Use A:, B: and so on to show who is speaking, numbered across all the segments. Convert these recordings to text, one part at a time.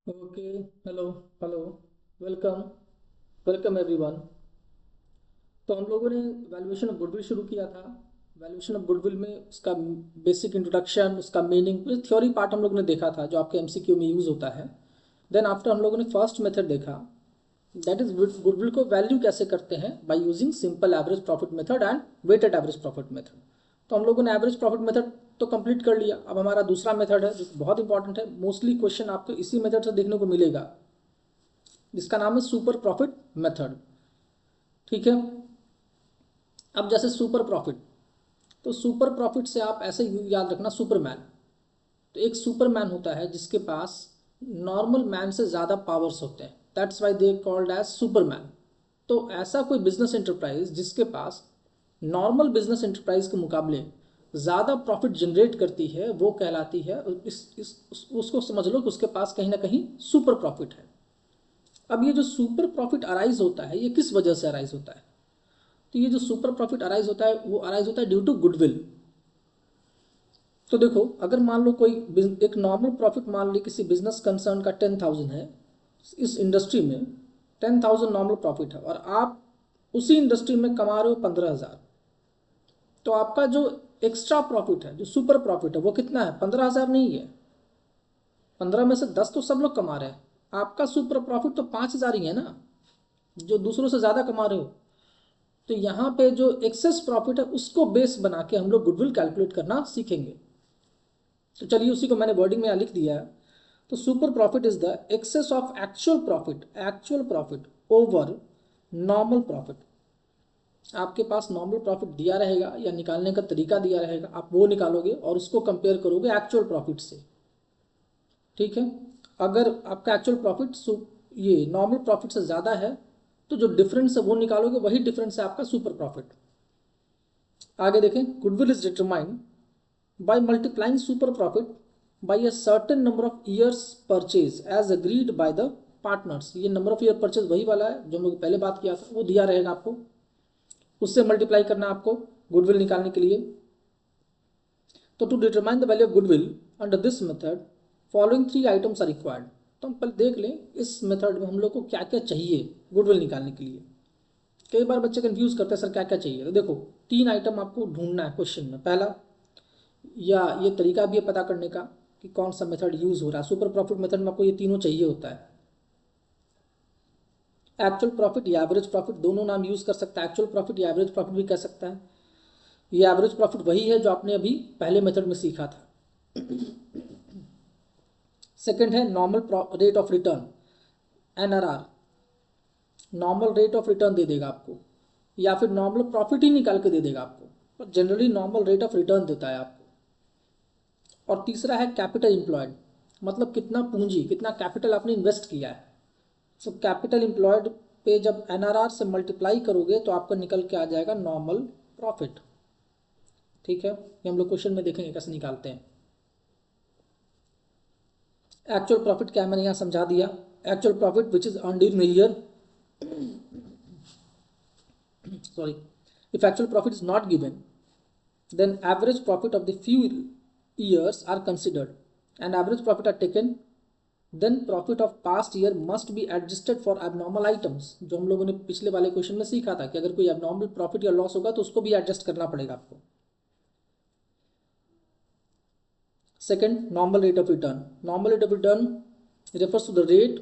A: Okay. Hello. Hello. Welcome. Welcome everyone. तो हम लोगों ने वैल्यूएशन ऑफ गुडविल शुरू किया था। वैल्यूएशन ऑफ गुडविल में उसका बेसिक इंट्रोडक्शन, उसका मीनिंग, थ्योरी पार्ट हम लोगों ने देखा था जो आपके एमसीक्यू में यूज़ होता है। देन आफ्टर हम लोगों ने फर्स्ट मेथड देखा, दैट इज गुडविल को वैल्यू कैसे करते हैं by using simple average profit method and weighted average profit method. तो हम लोगों ने एवरेज प्रॉफिट मेथड तो कंप्लीट कर लिया। अब हमारा दूसरा मेथड है जो बहुत इंपॉर्टेंट है। मोस्टली क्वेश्चन आपको इसी मेथड से देखने को मिलेगा, जिसका नाम है सुपर प्रॉफिट मेथड। ठीक है। अब जैसे सुपर प्रॉफिट, तो सुपर प्रॉफिट से आप ऐसे याद रखना, सुपरमैन। तो एक सुपरमैन होता है जिसके पास नॉर्मल मैन से ज़्यादा पावर्स होते हैं, that's why they called as Superman. तो ऐसा कोई बिजनेस एंटरप्राइज जिसके पास नॉर्मल बिजनेस एंटरप्राइज के मुकाबले ज़्यादा प्रॉफिट जनरेट करती है, वो कहलाती है, उसको समझ लो कि उसके पास कहीं ना कहीं सुपर प्रॉफिट है। अब ये जो सुपर प्रॉफिट अराइज होता है, ये किस वजह से अराइज होता है? तो ये जो सुपर प्रॉफिट अराइज होता है, वो अराइज होता है ड्यू टू गुडविल। तो देखो, अगर मान लो कोई एक नॉर्मल प्रॉफिट, मान ली किसी बिजनेस कंसर्न का 10,000 है, इस इंडस्ट्री में 10,000 नॉर्मल प्रॉफिट है और आप उसी इंडस्ट्री में कमा रहे हो 15,000। तो आपका जो एक्स्ट्रा प्रॉफिट है, जो सुपर प्रॉफिट है, वो कितना है? 15,000 नहीं है। 15 में से 10 तो सब लोग कमा रहे हैं। आपका सुपर प्रॉफिट तो 5,000 ही है ना, जो दूसरों से ज़्यादा कमा रहे हो। तो यहाँ पे जो एक्सेस प्रॉफिट है, उसको बेस बना के हम लोग गुडविल कैलकुलेट करना सीखेंगे। तो चलिए, उसी को मैंने वर्डिंग में यहाँ लिख दिया है। तो super profit is the excess of actual profit over normal profit. आपके पास नॉर्मल प्रॉफिट दिया रहेगा या निकालने का तरीका दिया रहेगा, आप वो निकालोगे और उसको कंपेयर करोगे एक्चुअल प्रॉफिट से। ठीक है। अगर आपका एक्चुअल प्रॉफिट ये नॉर्मल प्रॉफिट से ज़्यादा है, तो जो डिफरेंस है वो निकालोगे, वही डिफरेंस है आपका सुपर प्रॉफिट। आगे देखें, goodwill is determined by multiplying super profit by a certain number of years purchase as agreed by the partners। ये नंबर ऑफ ईयर परचेज वही वाला है जो हम लोग पहले बात किया था, वो दिया रहेगा आपको, उससे मल्टीप्लाई करना आपको गुडविल निकालने के लिए। तो to determine the value of goodwill under this method following 3 items are required. तो हम पहले देख लें इस मेथड में हम लोग को क्या क्या चाहिए गुडविल निकालने के लिए। कई बार बच्चे कंफ्यूज करते हैं, सर क्या क्या चाहिए। तो देखो, 3 आइटम आपको ढूंढना है क्वेश्चन में। पहला, या ये तरीका भी है पता करने का कि कौन सा मेथड यूज हो रहा है। सुपर प्रॉफिट मेथड में आपको ये तीनों चाहिए होता है। एक्चुअल प्रॉफिट या एवरेज प्रॉफिट, दोनों नाम यूज कर सकता है। एक्चुअल प्रॉफिट या एवरेज प्रॉफिट भी कह सकता है। ये एवरेज प्रॉफिट वही है जो आपने अभी पहले मेथड में सीखा था। सेकंड है normal rate of return, NRR. Normal rate of return दे देगा आपको, या फिर नॉर्मल प्रॉफिट ही निकाल के दे देगा आपको, पर generally normal rate of return देता है आपको। और तीसरा है कैपिटल एम्प्लॉयड, मतलब कितना पूंजी, कितना कैपिटल आपने इन्वेस्ट किया है। तो कैपिटल एम्प्लॉयड पे जब एनआरआर से मल्टीप्लाई करोगे तो आपका निकल के आ जाएगा नॉर्मल प्रॉफिट। ठीक है, ये हम लोग क्वेश्चन में देखेंगे कैसे निकालते हैं। एक्चुअल प्रॉफिट क्या है, मैंने यहाँ समझा दिया। Actual profit which is earned in year, sorry, if actual profit is not given, then average profit of the few years are considered and average profit are taken, then profit of past year must be adjusted for abnormal items। जो हम लोगों ने पिछले वाले question में सीखा था कि अगर कोई abnormal प्रॉफिट या लॉस होगा तो उसको भी एडजस्ट करना पड़ेगा आपको। Second, normal rate of return. Normal rate of return refers to the rate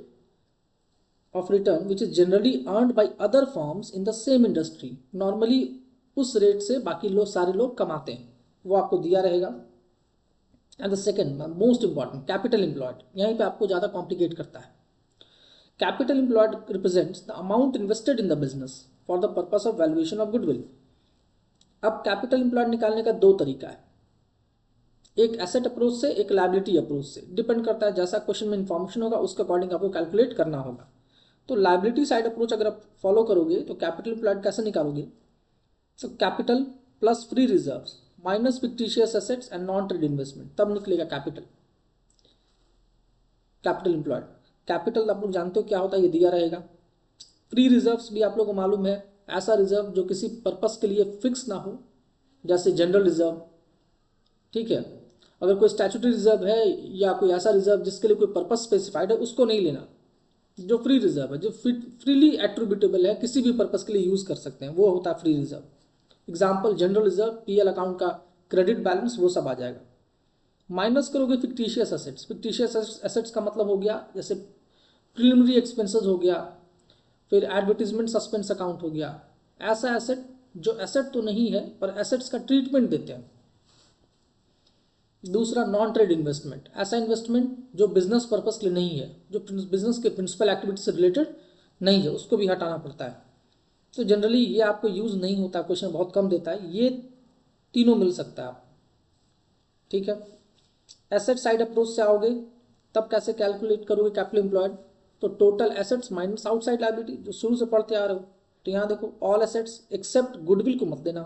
A: of return which is generally earned by other firms in the same industry। Normally उस rate से बाकी लोग, सारे लोग कमाते हैं, वो आपको दिया रहेगा। And the second most important, capital employed, यहीं पे आपको ज़्यादा कॉम्प्लिकेट करता है। Capital employed represents the amount invested in the business for the purpose of valuation of goodwill. अब कैपिटल एम्प्लॉयड निकालने का दो तरीका है, एक एसेट अप्रोच से, एक लायबिलिटी अप्रोच से। डिपेंड करता है जैसा क्वेश्चन में इंफॉर्मेशन होगा उसके अकॉर्डिंग आपको कैलकुलेट करना होगा। तो लायबिलिटी साइड अप्रोच अगर आप फॉलो करोगे तो कैपिटल एम्प्लॉयड कैसे निकालोगे? So capital plus free reserve minus fictitious assets and non trade investment, तब निकलेगा कैपिटल। कैपिटल एम्प्लॉयड, कैपिटल आप लोग जानते हो क्या होता है, ये दिया रहेगा। फ्री रिजर्व्स भी आप लोग को मालूम है, ऐसा रिजर्व जो किसी पर्पस के लिए फिक्स ना हो, जैसे जनरल रिजर्व। ठीक है। अगर कोई स्टैट्यूटरी रिजर्व है या कोई ऐसा रिजर्व जिसके लिए कोई पर्पस स्पेसिफाइड है, उसको नहीं लेना। जो फ्री रिजर्व है, जो फ्रीली एट्रीब्यूटेबल है, किसी भी पर्पस के लिए यूज कर सकते हैं, वो होता है free reserve. Example general reserve, PL account का क्रेडिट बैलेंस, वो सब आ जाएगा। माइनस करोगे फिक्टिशियस एसेट्स। फिक्टिशियस एसेट्स का मतलब हो गया जैसे प्रिलिमिनरी एक्सपेंसेस हो गया, फिर एडवर्टीजमेंट सस्पेंस अकाउंट हो गया। ऐसा एसेट जो एसेट तो नहीं है पर एसेट्स का ट्रीटमेंट देते हैं। दूसरा नॉन ट्रेड इन्वेस्टमेंट, ऐसा इन्वेस्टमेंट जो बिजनेस पर्पस के लिए नहीं है, जो बिजनेस के प्रिंसिपल एक्टिविटी से रिलेटेड नहीं है, उसको भी हटाना पड़ता है। तो जनरली ये आपको यूज नहीं होता, क्वेश्चन बहुत कम देता है, ये तीनों मिल सकता है आप। ठीक है, एसेट साइड अप्रोच से आओगे तब कैसे कैलकुलेट करोगे कैपिटल एम्प्लॉयड? तो total assets minus outside liability, जो शुरू से पढ़ते आ रहे हो। तो यहाँ देखो ऑल एसेट्स एक्सेप्ट गुडविल को मत लेना,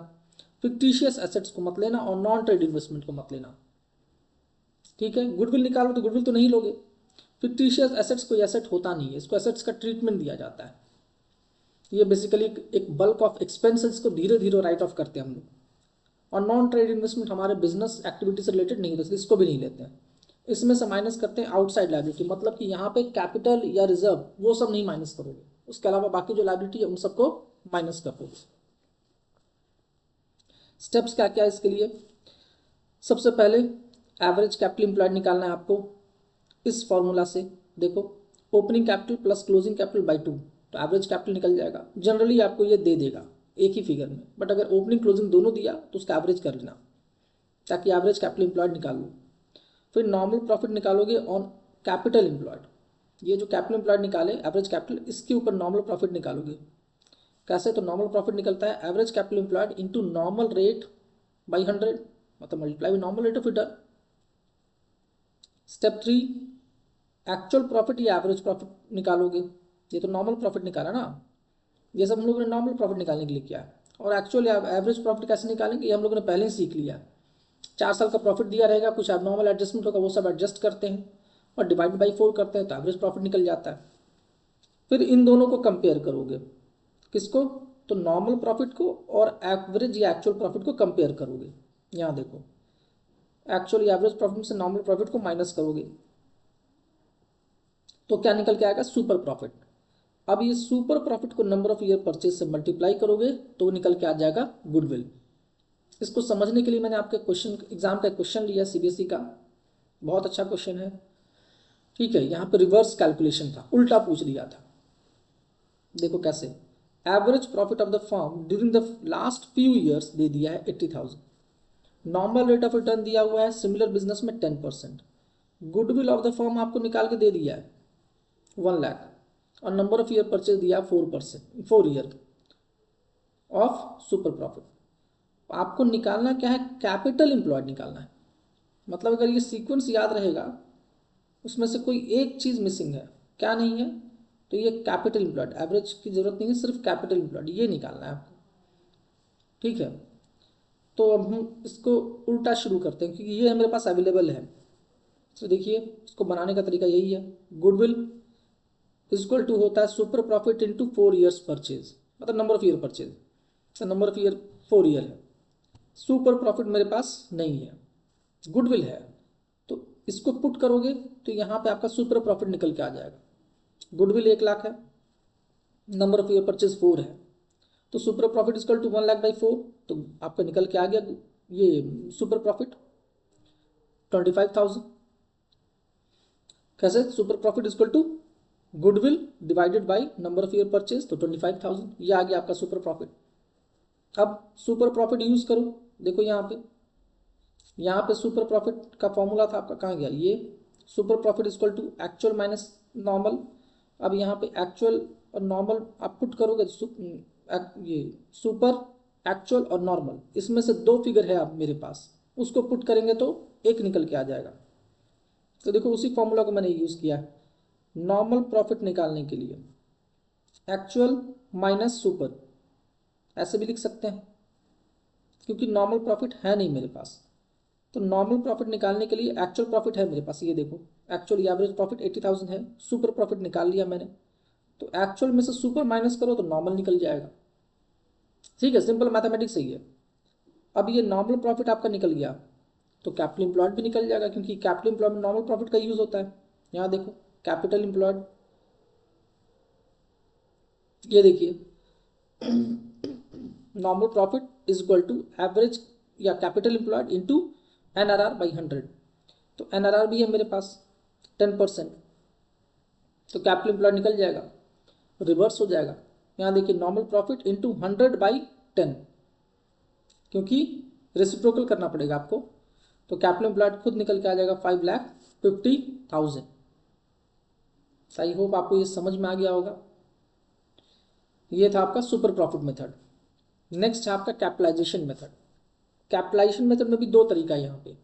A: फिक्टिशियस एसेट्स को मत लेना और नॉन ट्रेड इन्वेस्टमेंट को मत लेना। ठीक है, गुडविल निकालो तो गुडविल तो नहीं लोगे। फिक्टिशियस एसेट्स कोई एसेट होता नहीं है, इसको एसेट्स का ट्रीटमेंट दिया जाता है। ये बेसिकली एक बल्क ऑफ एक्सपेंसेस को धीरे धीरे राइट ऑफ करते हैं हम लोग। और नॉन ट्रेड इन्वेस्टमेंट हमारे बिजनेस एक्टिविटी से रिलेटेड नहीं होता, इसको भी नहीं लेते हैं। इसमें से माइनस करते हैं आउटसाइड लायबिलिटी, मतलब कि यहाँ पे कैपिटल या रिजर्व वो सब नहीं माइनस करोगे, उसके अलावा बाकी जो लायबिलिटी है उन सबको माइनस कर दोगे। स्टेप्स क्या क्या है इसके लिए? सबसे पहले एवरेज कैपिटल एम्प्लॉयड निकालना है आपको इस फॉर्मूला से। देखो opening capital plus closing capital by 2, तो एवरेज कैपिटल निकल जाएगा। जनरली आपको ये दे देगा एक ही फिगर में, बट अगर ओपनिंग क्लोजिंग दोनों दिया तो उसका एवरेज कर लेना ताकि एवरेज कैपिटल एम्प्लॉयड निकाल लो। फिर नॉर्मल प्रॉफिट निकालोगे ऑन कैपिटल एम्प्लॉयड। ये जो कैपिटल एम्प्लॉयड निकाले एवरेज कैपिटल, इसके ऊपर नॉर्मल प्रॉफिट निकालोगे। कैसे? तो नॉर्मल प्रॉफिट निकलता है average capital employed into normal rate by 100, मतलब multiply by normal rate of return. Step 3 actual profit या एवरेज प्रॉफिट निकालोगे। ये तो नॉर्मल प्रॉफिट निकाला ना, ये सब हम लोगों ने नॉर्मल प्रॉफिट निकालने के लिए किया है। और एक्चुअल या एवरेज प्रॉफिट कैसे निकालेंगे ये हम लोगों ने पहले ही सीख लिया। 4 साल का प्रॉफिट दिया रहेगा, कुछ एबनॉर्मल एडजस्टमेंट होगा, वो सब एडजस्ट करते हैं और डिवाइड बाई 4 करते हैं तो एवरेज प्रॉफिट निकल जाता है। फिर इन दोनों को कंपेयर करोगे, किसको? तो नॉर्मल प्रॉफिट को और एवरेज या एक्चुअल प्रॉफिट को कंपेयर करोगे। यहाँ देखो एक्चुअल या एवरेज प्रॉफिट से नॉर्मल प्रॉफिट को माइनस करोगे तो क्या निकल के आएगा? Super profit. अब ये सुपर प्रॉफिट को नंबर ऑफ ईयर परचेज से मल्टीप्लाई करोगे तो निकल के आ जाएगा गुडविल। इसको समझने के लिए मैंने आपके क्वेश्चन एग्जाम का क्वेश्चन लिया सीबीएसई का, बहुत अच्छा क्वेश्चन है। ठीक है, यहाँ पे रिवर्स कैलकुलेशन था, उल्टा पूछ दिया था। देखो कैसे, average profit of the firm during the last few years they दिया है 80,000, नॉर्मल रेट ऑफ रिटर्न दिया हुआ है सिमिलर बिजनेस में 10%, गुडविल ऑफ द फर्म आपको निकाल के दे दिया है 1 लाख और नंबर ऑफ ईयर परचेज दिया 4%, 4 ईयर ऑफ सुपर प्रॉफिट। आपको निकालना क्या है? कैपिटल एम्प्लॉयड निकालना है। मतलब अगर ये सीक्वेंस याद रहेगा उसमें से कोई एक चीज़ मिसिंग है, क्या नहीं है? तो ये कैपिटल एम्प्लॉयड, एवरेज की जरूरत नहीं है, सिर्फ कैपिटल एम्प्लॉयड ये निकालना है आपको। ठीक है, तो अब हम इसको उल्टा शुरू करते हैं क्योंकि ये हमारे पास अवेलेबल है। तो देखिए इसको बनाने का तरीका यही है, गुडविल इक्वल टू होता है super profit into 4 years purchase, मतलब नंबर ऑफ ईयर परचेज, तो नंबर ऑफ ईयर 4 ईयर है। सुपर प्रॉफिट मेरे पास नहीं है, गुडविल है, तो इसको पुट करोगे तो यहाँ पे आपका सुपर प्रॉफिट निकल के आ जाएगा। गुडविल 1 लाख है, नंबर ऑफ ईयर परचेज 4 है, तो super profit equal to 1 lakh by 4, तो आपका निकल के आ गया ये सुपर प्रॉफिट 25,000। कैसे? Super profit equal to goodwill divided by number of year purchase, तो 25,000, ये आ गया आपका सुपर प्रॉफिट। अब सुपर प्रॉफिट यूज करो, देखो यहाँ पे सुपर प्रॉफिट का फॉर्मूला था आपका, कहाँ गया? ये super profit equal to actual minus normal. अब यहाँ पे एक्चुअल और नॉर्मल आप पुट करोगे, ये सुपर एक्चुअल और नॉर्मल, इसमें से 2 फिगर है आप मेरे पास, उसको पुट करेंगे तो एक निकल के आ जाएगा। तो देखो उसी फॉर्मूला को मैंने यूज किया है नॉर्मल प्रॉफिट निकालने के लिए, एक्चुअल माइनस सुपर, ऐसे भी लिख सकते हैं क्योंकि नॉर्मल प्रॉफिट है नहीं मेरे पास। तो नॉर्मल प्रॉफिट निकालने के लिए एक्चुअल प्रॉफिट है मेरे पास, ये देखो एक्चुअल एवरेज प्रॉफिट 80,000 है, सुपर प्रॉफिट निकाल लिया मैंने, तो एक्चुअल में से सुपर माइनस करो तो नॉर्मल निकल जाएगा। ठीक है, सिंपल मैथमेटिक्स सही है। अब ये नॉर्मल प्रॉफिट आपका निकल गया, तो कैपिटल एम्प्लॉयड भी निकल जाएगा, क्योंकि कैपिटल एम्प्लॉयड में नॉर्मल प्रॉफिट का यूज होता है। यहाँ देखो कैपिटल एम्प्लॉयड, ये देखिए normal profit is equal to average या capital employed into NRR by 100। तो NRR भी है मेरे पास 10%, तो कैपिटल एम्प्लॉयड निकल जाएगा, रिवर्स हो जाएगा। यहाँ देखिए नॉर्मल प्रॉफिट इंटू 100/10, क्योंकि रेसिप्रोकल करना पड़ेगा आपको। तो कैपिटल एम्प्लॉयड खुद निकल के आ जाएगा 5,50,000। आई होप आपको ये समझ में आ गया होगा। ये था आपका सुपर प्रॉफिट मेथड। नेक्स्ट है आपका कैपिटलाइजेशन मेथड। कैपिटलाइजेशन मेथड में भी दो तरीका है, यहाँ पे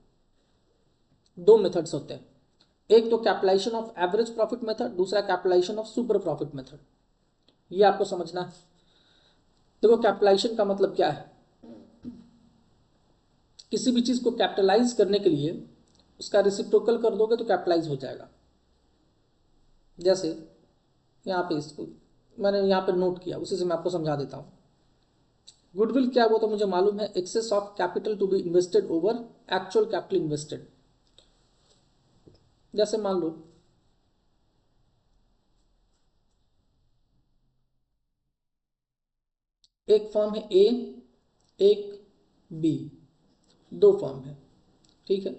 A: दो मेथड्स होते हैं। एक तो capitalisation of average profit method, दूसरा capitalisation of super profit method. ये आपको समझना है। देखो कैपिटलाइजेशन का मतलब क्या है, किसी भी चीज को कैपिटलाइज करने के लिए उसका रेसिप्रोकल कर दोगे तो कैपिटलाइज हो जाएगा। जैसे यहाँ पे इसको मैंने यहाँ पे नोट किया, उसी से मैं आपको समझा देता हूँ। गुडविल क्या, वो तो मुझे मालूम है, excess of capital to be invested over actual capital invested. जैसे मान लो एक फर्म है ए, एक बी, दो फर्म है, ठीक है।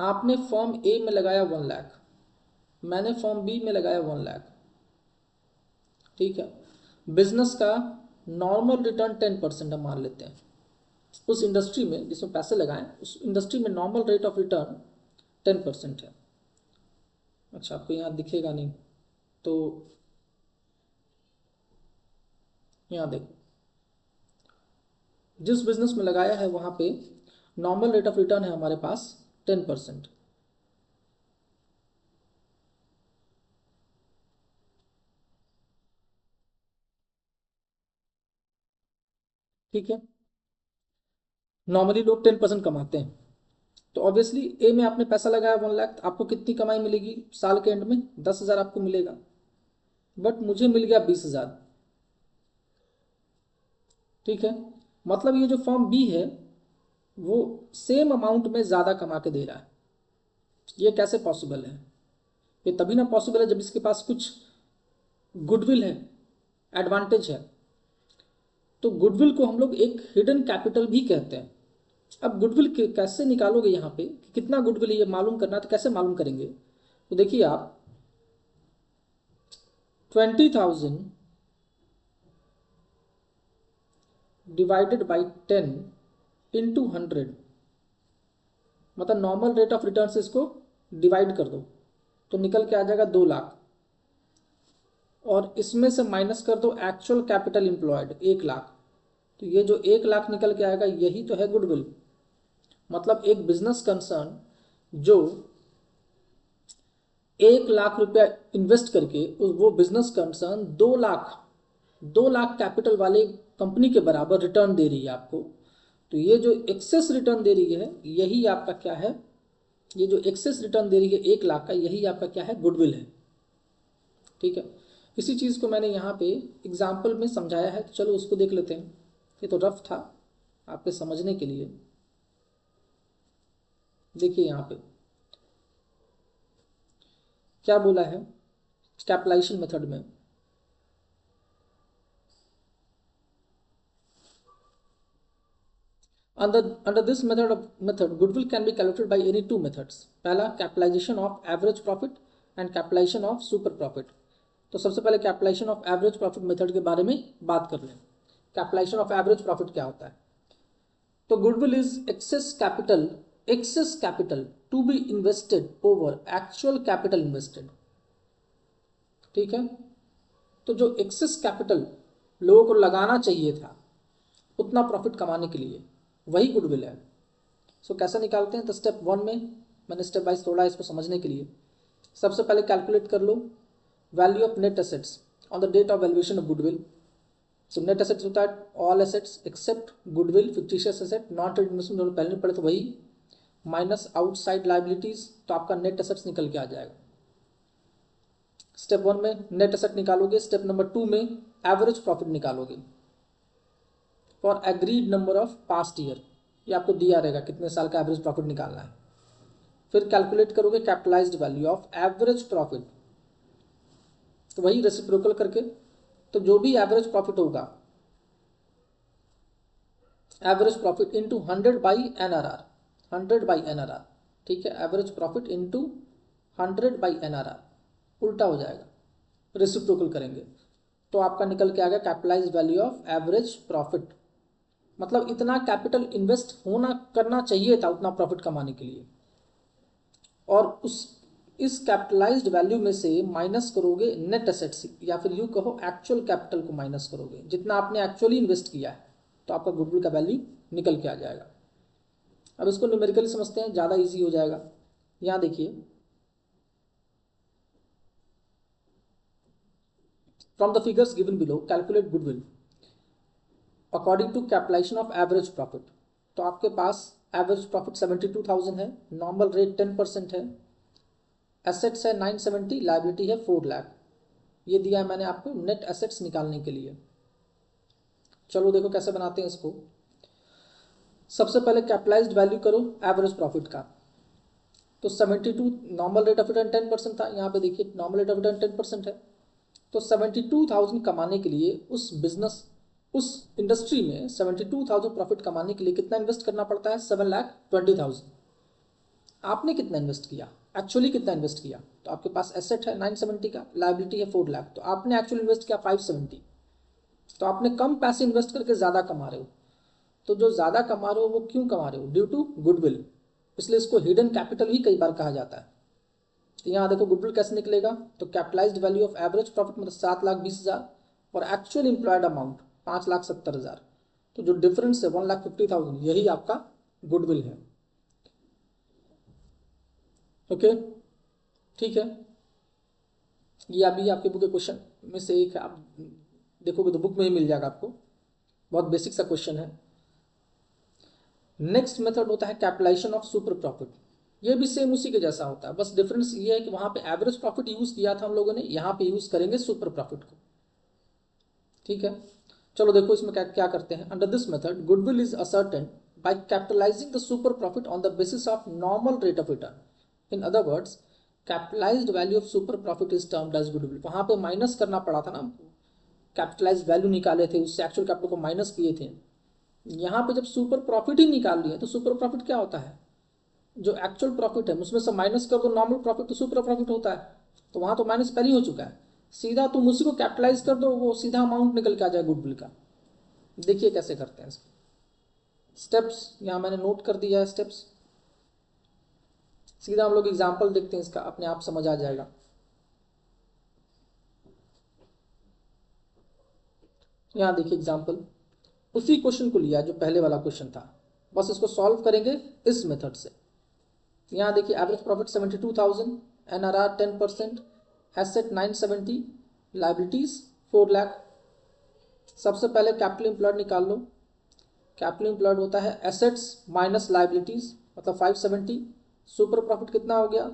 A: आपने फर्म ए में लगाया 1 लाख, मैंने फर्म बी में लगाया 1 लाख, ठीक है। बिजनेस का नॉर्मल रिटर्न 10% हम मान लेते हैं। उस इंडस्ट्री में जिसमें पैसे लगाएं, उस इंडस्ट्री में नॉर्मल रेट ऑफ रिटर्न 10% है। अच्छा आपको यहाँ दिखेगा नहीं, तो यहाँ देखो, जिस बिजनेस में लगाया है वहां पे नॉर्मल रेट ऑफ रिटर्न है हमारे पास 10%, ठीक है। नॉर्मली लोग 10% कमाते हैं, तो ऑब्वियसली ए में आपने पैसा लगाया 1 लाख, आपको कितनी कमाई मिलेगी साल के एंड में? 10,000 आपको मिलेगा। बट मुझे मिल गया 20,000, ठीक है। मतलब ये जो फर्म बी है वो सेम अमाउंट में ज़्यादा कमा के दे रहा है। ये कैसे पॉसिबल है? ये तभी ना पॉसिबल है जब इसके पास कुछ गुडविल है, एडवांटेज है। तो गुडविल को हम लोग एक हिडन कैपिटल भी कहते हैं। अब गुडविल कैसे निकालोगे, यहाँ पे कितना गुडविल है ये मालूम करना, तो कैसे मालूम करेंगे? तो देखिए आप 20,000 डिवाइडेड बाई 10 इंटू 100, मतलब नॉर्मल रेट ऑफ रिटर्न से इसको डिवाइड कर दो तो निकल के आ जाएगा 2 लाख, और इसमें से माइनस कर दो एक्चुअल कैपिटल एम्प्लॉयड 1 लाख, तो ये जो 1 लाख निकल के आएगा यही तो है गुडविल। मतलब एक बिजनेस कंसर्न जो 1 लाख रुपया इन्वेस्ट करके वो बिजनेस कंसर्न 2 लाख कैपिटल वाले कंपनी के बराबर रिटर्न दे रही है आपको, तो ये जो एक्सेस रिटर्न दे रही है यही आपका क्या है? ये जो एक्सेस रिटर्न दे रही है 1 लाख का, यही आपका क्या है? गुडविल है, ठीक है। इसी चीज़ को मैंने यहाँ पे एग्जाम्पल में समझाया है, तो चलो उसको देख लेते हैं। ये तो रफ था आपके समझने के लिए। देखिए यहाँ पे क्या बोला है कैपिटलाइजेशन मेथड में। Under this method, goodwill can be calculated by any two methods. पहला capitalization of average profit and capitalization of super profit। तो सबसे पहले capitalization of average profit method के बारे में बात कर लें। कैपिटलाइजेशन ऑफ एवरेज प्रॉफिट क्या होता है? तो goodwill is excess capital to be invested over actual capital invested, ठीक है। तो जो एक्सेस कैपिटल लोगों को लगाना चाहिए था उतना प्रॉफिट कमाने के लिए, वही गुडविल है। सो कैसे निकालते हैं? तो स्टेप 1 में मैंने स्टेप वाइज तोड़ा इसको समझने के लिए। सबसे पहले कैलकुलेट कर लो value of net assets on the date of valuation of goodwill. So net assets होता है all assets except goodwill, fictitious asset, non trade investment, जो पहले पढ़े तो वही, माइनस आउटसाइड लाइबिलिटीज, तो आपका नेट एसेट्स निकल के आ जाएगा। स्टेप 1 में नेट एसेट निकालोगे, स्टेप नंबर 2 में एवरेज प्रॉफिट निकालोगे for agreed number of past year. ये आपको दिया रहेगा कितने साल का एवरेज प्रॉफिट निकालना है। फिर कैलकुलेट करोगे capitalised value of average profit, तो वही रेसिप्रोकल करके, तो जो भी एवरेज प्रॉफिट होगा, average profit into 100/NRR, 100/NRR, ठीक है, एवरेज प्रॉफिट इंटू 100/NRR उल्टा हो जाएगा, रेसिप्रोकल करेंगे तो आपका निकल के आ गया capitalised value of average profit. मतलब इतना कैपिटल इन्वेस्ट होना करना चाहिए था उतना प्रॉफिट कमाने के लिए, और उस इस कैपिटलाइज्ड वैल्यू में से माइनस करोगे नेट एसेट्स, या फिर यूँ कहो एक्चुअल कैपिटल को माइनस करोगे, जितना आपने एक्चुअली इन्वेस्ट किया है, तो आपका गुडविल का वैल्यू निकल के आ जाएगा। अब इसको न्यूमेरिकली समझते हैं, ज़्यादा इजी हो जाएगा। यहाँ देखिए, from the figures given below calculate goodwill according to capitalization of average profit. तो आपके पास एवरेज प्रॉफिट 72,000 है, नॉर्मल रेट 10% है, एसेट्स है 970, लायबिलिटी है 4 लाख। ये दिया है मैंने आपको नेट एसेट्स निकालने के लिए। चलो देखो कैसे बनाते हैं इसको। सबसे पहले कैपिटलाइज्ड वैल्यू करो एवरेज प्रॉफिट का, तो 72 नॉर्मल रेट ऑफ रिटर्न 10% था, यहाँ पे देखिए नॉर्मल रेट ऑफ रिटर्न 10% है। तो 72,000 कमाने के लिए उस बिजनेस, उस इंडस्ट्री में 72,000 प्रॉफिट कमाने के लिए कितना इन्वेस्ट करना पड़ता है? 7,20,000। आपने कितना इन्वेस्ट किया, एक्चुअली कितना इन्वेस्ट किया? तो आपके पास एसेट है 970 का, लायबिलिटी है 4 लाख, तो आपने एक्चुअली इन्वेस्ट किया 570। तो आपने कम पैसे इन्वेस्ट करके ज़्यादा कमा रहे हो। तो जो ज़्यादा कमा रहे हो वो क्यों कमा रहे हो? ड्यू टू गुडविल, इसलिए इसको हिडन कैपिटल ही कई बार कहा जाता है। तो यहाँ देखो गुडविल कैसे निकलेगा, तो capitalised value of average profit मतलब 7,20,000 और एक्चुअल एम्प्लॉयड अमाउंट 5,70,000, तो जो डिफरेंस है 1,50,000, यही आपका गुडविल है। ओके, ठीक है, ये अभी आपके बुक के क्वेश्चन में से एक है, आप देखोगे तो बुक में ही मिल जाएगा आपको, बहुत बेसिक सा क्वेश्चन है। नेक्स्ट मेथड होता है कैपिटलाइजेशन ऑफ सुपर प्रॉफिट। ये भी सेम उसी के जैसा होता है, बस डिफरेंस ये है कि वहां पे एवरेज प्रॉफिट यूज किया था हम लोगों ने, यहाँ पे यूज करेंगे सुपर प्रॉफिट को। ठीक है, चलो देखो इसमें क्या क्या करते हैं। Under this method goodwill is ascertain by capitalizing the super profit on the basis of normal rate of return. In other words, capitalized value of super profit is termed as goodwill. वहां पे minus करना पड़ा था ना, capitalised value निकाले थे, उससे actual capital को माइनस किए थे। यहाँ पे जब सुपर प्रॉफिट ही निकाल लिया, तो सुपर प्रॉफिट क्या होता है? जो एक्चुअल प्रॉफिट है उसमें से माइनस कर दो नॉर्मल प्रॉफिट, तो सुपर प्रॉफिट होता है। तो वहां तो माइनस पहले ही हो चुका है, सीधा तुम उसी को कैपिटलाइज कर दो, वो सीधा अमाउंट निकल के आ जाए गुडविल का। देखिए कैसे करते हैं इसको, स्टेप्स यहाँ मैंने नोट कर दिया है स्टेप्स। सीधा हम लोग एग्जाम्पल देखते हैं इसका, अपने आप समझ आ जाएगा। यहाँ देखिए एग्जाम्पल, उसी क्वेश्चन को लिया जो पहले वाला क्वेश्चन था, बस इसको सॉल्व करेंगे इस मेथड से। यहाँ देखिए average profit 72,000, NRR 10%, asset 970, liabilities 4 lakh. सबसे पहले कैपिटल एम्प्लॉयड निकाल लो। कैपिटल एम्प्लॉयड होता है एसेट्स माइनस लाइबिलिटीज, मतलब 570। सुपर प्रॉफिट कितना हो गया?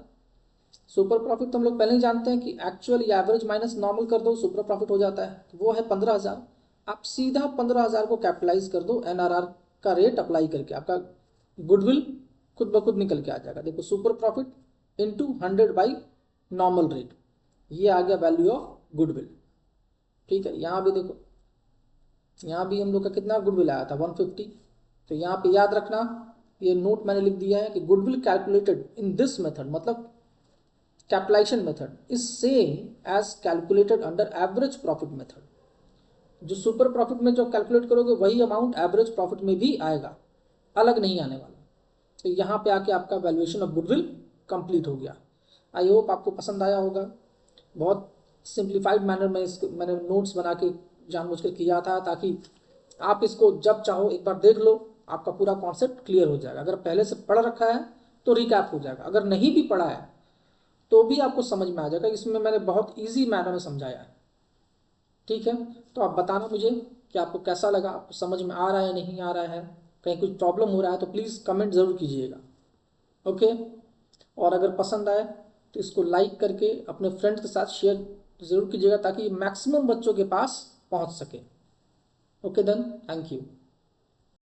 A: सुपर प्रॉफिट तो हम लोग पहले ही जानते हैं कि एक्चुअल या एवरेज माइनस नॉर्मल कर दो सुपर प्रॉफिट हो जाता है, वो है 15,000। आप सीधा 15,000 को कैपिटलाइज कर दो NRR का रेट अप्लाई करके, आपका गुडविल खुद ब खुद निकल के आ जाएगा। देखो super profit into 100 by normal rate, ये आ गया वैल्यू ऑफ गुडविल। ठीक है, यहाँ भी देखो, यहाँ भी हम लोग का कितना गुडविल आया था 150। तो यहाँ पे याद रखना, ये नोट मैंने लिख दिया है कि goodwill calculated in this method, मतलब capitalisation method is same as calculated under average profit method. जो सुपर प्रॉफिट में जो कैलकुलेट करोगे वही अमाउंट एवरेज प्रॉफिट में भी आएगा, अलग नहीं आने वाला। तो यहाँ पे आके आपका वैल्यूएशन ऑफ गुडविल कंप्लीट हो गया। आई होप आपको पसंद आया होगा। बहुत सिंप्लीफाइड मैनर में मैंने नोट्स बना के जानबूझकर किया था, ताकि आप इसको जब चाहो एक बार देख लो, आपका पूरा कॉन्सेप्ट क्लियर हो जाएगा। अगर पहले से पढ़ रखा है तो रिकैप हो जाएगा, अगर नहीं भी पढ़ा है तो भी आपको समझ में आ जाएगा। इसमें मैंने बहुत ईजी मैनर में समझाया है। ठीक है, तो आप बताना मुझे कि आपको कैसा लगा, आपको समझ में आ रहा है नहीं आ रहा है, कहीं कुछ प्रॉब्लम हो रहा है तो प्लीज़ कमेंट ज़रूर कीजिएगा। ओके, और अगर पसंद आए तो इसको लाइक करके अपने फ्रेंड्स के साथ शेयर ज़रूर कीजिएगा, ताकि मैक्सिमम बच्चों के पास पहुंच सके। Okay then, thank you.